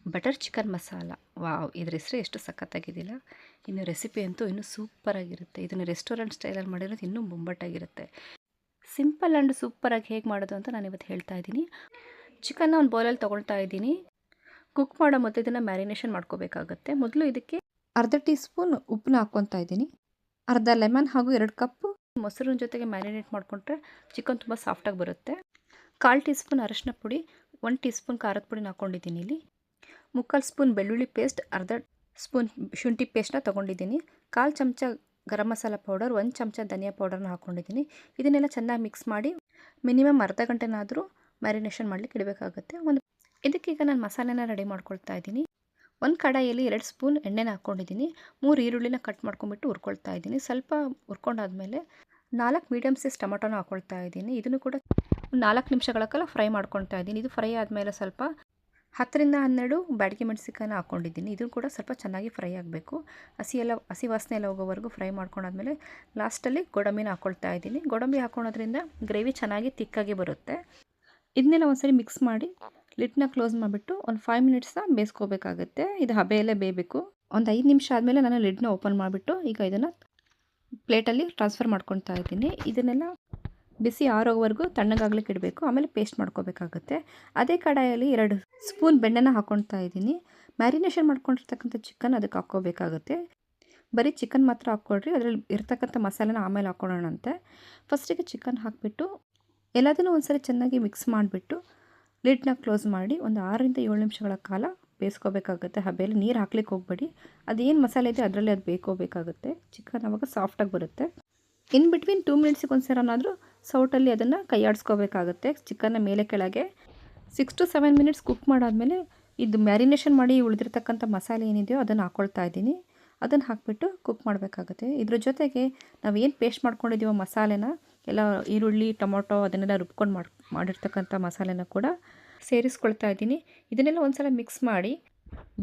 Butter chicken masala. Wow! ಇದ್ರ ಹೆಸರು ಎಷ್ಟು ಸಖತ್ತಾಗಿದೆಯಲ್ಲ. ಇನ್ನು ರೆಸಿಪಿ ಅಂತೂ ಇನ್ನೂ ಸೂಪರಾಗಿರುತ್ತೆ. ಇದನ್ನು ರೆಸ್ಟೋರೆಂಟ್ ಸ್ಟೈಲಲ್ಲಿ ಮಾಡಿರೋದು ಇನ್ನೂ ಬೊಂಬಾಟಾಗಿರುತ್ತೆ. ಸಿಂಪಲ್ ಆ್ಯಂಡ್ ಸೂಪರಾಗಿ ಹೇಗೆ ಮಾಡೋದು ಅಂತ ನಾನಿವತ್ತು ಹೇಳ್ತಾ ಇದ್ದೀನಿ. ಚಿಕನ್ನ ಒಂದು ಬೌಲಲ್ಲಿ ತೊಗೊಳ್ತಾ ಇದ್ದೀನಿ. ಕುಕ್ ಮಾಡೋ ಮೊದಲು ಇದನ್ನು ಮ್ಯಾರಿನೇಷನ್ ಮಾಡ್ಕೋಬೇಕಾಗತ್ತೆ. ಮೊದಲು ಇದಕ್ಕೆ ಅರ್ಧ ಟೀ ಸ್ಪೂನ್ ಉಪ್ಪನ್ನ ಹಾಕ್ಕೊತಾ ಇದ್ದೀನಿ. ಅರ್ಧ ಲೆಮನ್ ಹಾಗೂ 2 ಕಪ್ಪು ಮೊಸರಿನ ಜೊತೆಗೆ ಮ್ಯಾರಿನೇಟ್ ಮಾಡಿಕೊಂಡ್ರೆ ಚಿಕನ್ ತುಂಬ ಸಾಫ್ಟಾಗಿ ಬರುತ್ತೆ. 1/4 ಟೀ ಸ್ಪೂನ್ ಅರಶಿನ ಪುಡಿ, 1 ಟೀ ಸ್ಪೂನ್ ಖಾರದ ಪುಡಿನ ಹಾಕ್ಕೊಂಡಿದ್ದೀನಿ ಇಲ್ಲಿ. 3/4 ಸ್ಪೂನ್ ಬೆಳ್ಳುಳ್ಳಿ ಪೇಸ್ಟ್, ಅರ್ಧ ಸ್ಪೂನ್ ಶುಂಠಿ ಪೇಸ್ಟ್ನ ತೊಗೊಂಡಿದ್ದೀನಿ. 1/4 ಚಮಚ ಗರಂ ಮಸಾಲ ಪೌಡರ್, 1 ಚಮಚ ಧನಿಯಾ ಪೌಡರ್ನ ಹಾಕ್ಕೊಂಡಿದ್ದೀನಿ. ಇದನ್ನೆಲ್ಲ ಚೆನ್ನಾಗಿ ಮಿಕ್ಸ್ ಮಾಡಿ ಮಿನಿಮಮ್ ಅರ್ಧ ಗಂಟೆನಾದರೂ ಮ್ಯಾರಿನೇಷನ್ ಮಾಡಲಿಕ್ಕೆ ಇಡಬೇಕಾಗುತ್ತೆ. ಇದಕ್ಕೀಗ ನಾನು ಮಸಾಲೆನ ರೆಡಿ ಮಾಡ್ಕೊಳ್ತಾ ಇದ್ದೀನಿ. ಒಂದು ಕಡಾಯಿಯಲ್ಲಿ 2 ಸ್ಪೂನ್ ಎಣ್ಣೆನ ಹಾಕ್ಕೊಂಡಿದ್ದೀನಿ. 3 ಈರುಳ್ಳಿನ ಕಟ್ ಮಾಡ್ಕೊಂಬಿಟ್ಟು ಹುರ್ಕೊಳ್ತಾ ಇದ್ದೀನಿ. ಸ್ವಲ್ಪ ಹುರ್ಕೊಂಡಾದ್ಮೇಲೆ 4 ಮೀಡಿಯಮ್ ಸೈಜ್ ಟೊಮೊಟೊನ ಹಾಕ್ಕೊಳ್ತಾ ಇದ್ದೀನಿ. ಇದನ್ನು ಕೂಡ 4 ನಿಮಿಷಗಳ ಕಾಲ ಫ್ರೈ ಮಾಡ್ಕೊಳ್ತಾ ಇದ್ದೀನಿ. ಇದು ಫ್ರೈ ಆದಮೇಲೆ ಸ್ವಲ್ಪ 10ರಿಂದ 12 ಬ್ಯಾಡಗಿ ಮೆಣಸಿನಕಾಯಿನ ಹಾಕ್ಕೊಂಡಿದ್ದೀನಿ. ಇದು ಕೂಡ ಸ್ವಲ್ಪ ಚೆನ್ನಾಗಿ ಫ್ರೈ ಆಗಬೇಕು. ಹಸಿ ವಾಸನೆ ಎಲ್ಲ ಹೋಗೋವರೆಗೂ ಫ್ರೈ ಮಾಡ್ಕೊಂಡಾದ್ಮೇಲೆ ಲಾಸ್ಟಲ್ಲಿ ಗೋಡಂಬಿನ ಹಾಕ್ಕೊಳ್ತಾ ಇದ್ದೀನಿ. ಗೋಡಂಬಿ ಹಾಕ್ಕೊಳೋದ್ರಿಂದ ಗ್ರೇವಿ ಚೆನ್ನಾಗಿ ತಿಕ್ಕಾಗಿ ಬರುತ್ತೆ. ಇದನ್ನೆಲ್ಲ ಒಂದ್ಸರಿ ಮಿಕ್ಸ್ ಮಾಡಿ ಲಿಡ್ನ ಕ್ಲೋಸ್ ಮಾಡಿಬಿಟ್ಟು ಒಂದು 5 ಮಿನಿಟ್ಸ್ನ ಬೇಯಿಸ್ಕೋಬೇಕಾಗುತ್ತೆ. ಇದು ಹಬೆಯಲ್ಲೇ ಬೇಯಬೇಕು. ಒಂದು 5 ನಿಮಿಷ ಆದಮೇಲೆ ನಾನು ಲಿಡ್ನ ಓಪನ್ ಮಾಡಿಬಿಟ್ಟು ಈಗ ಇದನ್ನು ಪ್ಲೇಟಲ್ಲಿ ಟ್ರಾನ್ಸ್ಫರ್ ಮಾಡ್ಕೊತಾ ಇದ್ದೀನಿ. ಇದನ್ನೆಲ್ಲ ಬಿಸಿ ಆರೋವರೆಗೂ ತಣ್ಣಗಾಗ್ಲಿಕ್ಕೆ ಇಡಬೇಕು. ಆಮೇಲೆ ಪೇಸ್ಟ್ ಮಾಡ್ಕೋಬೇಕಾಗುತ್ತೆ. ಅದೇ ಕಡಾಯಲ್ಲಿ 2 ಸ್ಪೂನ್ ಬೆಣ್ಣೆನ ಹಾಕ್ಕೊಳ್ತಾ ಇದ್ದೀನಿ. ಮ್ಯಾರಿನೇಷನ್ ಮಾಡ್ಕೊಂಡಿರ್ತಕ್ಕಂಥ ಚಿಕನ್ ಅದಕ್ಕೆ ಹಾಕ್ಕೋಬೇಕಾಗುತ್ತೆ. ಬರೀ ಚಿಕನ್ ಮಾತ್ರ ಹಾಕ್ಕೊಳ್ರಿ, ಅದರಲ್ಲಿ ಇರ್ತಕ್ಕಂಥ ಮಸಾಲೆನ ಆಮೇಲೆ ಹಾಕ್ಕೊಳ್ಳೋಣಂತೆ. ಫಸ್ಟಿಗೆ ಚಿಕನ್ ಹಾಕಿಬಿಟ್ಟು ಎಲ್ಲದನ್ನೂ ಒಂದ್ಸರಿ ಚೆನ್ನಾಗಿ ಮಿಕ್ಸ್ ಮಾಡಿಬಿಟ್ಟು ಲಿಡ್ನ ಕ್ಲೋಸ್ ಮಾಡಿ ಒಂದು 6ರಿಂದ 7 ನಿಮಿಷಗಳ ಕಾಲ ಬೇಯಿಸ್ಕೋಬೇಕಾಗುತ್ತೆ. ಹಬೆಯಲ್ಲಿ ನೀರು ಹಾಕ್ಲಿಕ್ಕೆ ಹೋಗಬೇಡಿ. ಅದೇನು ಮಸಾಲೆ ಇದೆ ಅದರಲ್ಲಿ ಅದು ಬೇಯ್ಕೋಬೇಕಾಗುತ್ತೆ. ಚಿಕನ್ ಆವಾಗ ಸಾಫ್ಟಾಗಿ ಬರುತ್ತೆ. ಇನ್ ಬಿಟ್ವೀನ್ 2 ಮಿನಿಟ್ಸಿಗೆ ಒಂದ್ಸರನಾದರೂ ಸೌಟಲ್ಲಿ ಅದನ್ನು ಕೈಯಾಡಿಸ್ಕೋಬೇಕಾಗುತ್ತೆ. ಚಿಕನ್ನ ಮೇಲೆ ಕೆಳಗೆ 6 to 7 ಮಿನಿಟ್ಸ್ ಕುಕ್ ಮಾಡಾದಮೇಲೆ ಇದು ಮ್ಯಾರಿನೇಷನ್ ಮಾಡಿ ಉಳಿದಿರ್ತಕ್ಕಂಥ ಮಸಾಲೆ ಏನಿದೆಯೋ ಅದನ್ನು ಹಾಕ್ಕೊಳ್ತಾ ಇದ್ದೀನಿ. ಅದನ್ನು ಹಾಕಿಬಿಟ್ಟು ಕುಕ್ ಮಾಡಬೇಕಾಗುತ್ತೆ. ಇದ್ರ ಜೊತೆಗೆ ನಾವು ಏನು ಪೇಸ್ಟ್ ಮಾಡ್ಕೊಂಡಿದ್ದೀವೋ ಮಸಾಲೆನ ಎಲ್ಲ ಈರುಳ್ಳಿ ಟೊಮೊಟೊ ಅದನ್ನೆಲ್ಲ ರುಬ್ಕೊಂಡು ಮಾಡಿರ್ತಕ್ಕಂಥ ಮಸಾಲೆನ ಕೂಡ ಸೇರಿಸ್ಕೊಳ್ತಾ ಇದ್ದೀನಿ. ಇದನ್ನೆಲ್ಲ ಒಂದ್ಸಲ ಮಿಕ್ಸ್ ಮಾಡಿ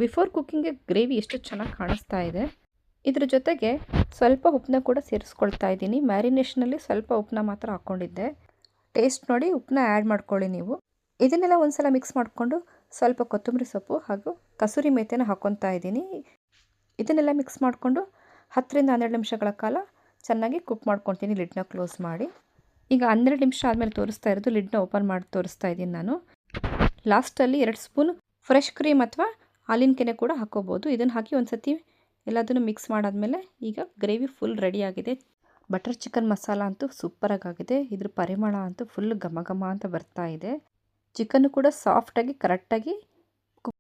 ಬಿಫೋರ್ ಕುಕ್ಕಿಂಗ್ಗೆ ಗ್ರೇವಿ ಎಷ್ಟು ಚೆನ್ನಾಗಿ ಕಾಣಿಸ್ತಾ ಇದೆ. ಇದ್ರ ಜೊತೆಗೆ ಸ್ವಲ್ಪ ಉಪ್ಪನ್ನ ಕೂಡ ಸೇರಿಸ್ಕೊಳ್ತಾ ಇದ್ದೀನಿ. ಮ್ಯಾರಿನೇಷನಲ್ಲಿ ಸ್ವಲ್ಪ ಉಪ್ಪನ್ನ ಮಾತ್ರ ಹಾಕ್ಕೊಂಡಿದ್ದೆ. ಟೇಸ್ಟ್ ನೋಡಿ ಉಪ್ಪನ್ನ ಆ್ಯಡ್ ಮಾಡ್ಕೊಳ್ಳಿ ನೀವು. ಇದನ್ನೆಲ್ಲ ಒಂದ್ಸಲ ಮಿಕ್ಸ್ ಮಾಡಿಕೊಂಡು ಸ್ವಲ್ಪ ಕೊತ್ತಂಬರಿ ಸೊಪ್ಪು ಹಾಗೂ ಕಸೂರಿ ಮೇಥಿನ ಹಾಕ್ಕೊತಾ ಇದ್ದೀನಿ. ಇದನ್ನೆಲ್ಲ ಮಿಕ್ಸ್ ಮಾಡಿಕೊಂಡು 10ರಿಂದ 12 ನಿಮಿಷಗಳ ಕಾಲ ಚೆನ್ನಾಗಿ ಕುಕ್ ಮಾಡ್ಕೊತೀನಿ ಲಿಡ್ನ ಕ್ಲೋಸ್ ಮಾಡಿ. ಈಗ 12 ನಿಮಿಷ ಆದಮೇಲೆ ತೋರಿಸ್ತಾ ಇರೋದು ಲಿಡ್ನ ಓಪನ್ ಮಾಡಿ ತೋರಿಸ್ತಾ ಇದ್ದೀನಿ ನಾನು. ಲಾಸ್ಟಲ್ಲಿ 2 ಸ್ಪೂನ್ ಫ್ರೆಶ್ ಕ್ರೀಮ್ ಅಥವಾ ಹಾಲಿನ ಕೆನೆ ಕೂಡ ಹಾಕ್ಕೋಬೋದು. ಇದನ್ನು ಹಾಕಿ ಒಂದು ಸತಿ ಎಲ್ಲದನ್ನು ಮಿಕ್ಸ್ ಮಾಡಾದಮೇಲೆ ಈಗ ಗ್ರೇವಿ ಫುಲ್ ರೆಡಿಯಾಗಿದೆ. ಬಟರ್ ಚಿಕನ್ ಮಸಾಲ ಅಂತೂ ಸೂಪರಾಗಿದೆ. ಇದ್ರ ಪರಿಮಳ ಅಂತೂ ಫುಲ್ ಘಮ ಘಮ ಅಂತ ಬರ್ತಾ ಇದೆ. ಚಿಕನ್ನು ಕೂಡ ಸಾಫ್ಟಾಗಿ ಕರೆಕ್ಟಾಗಿ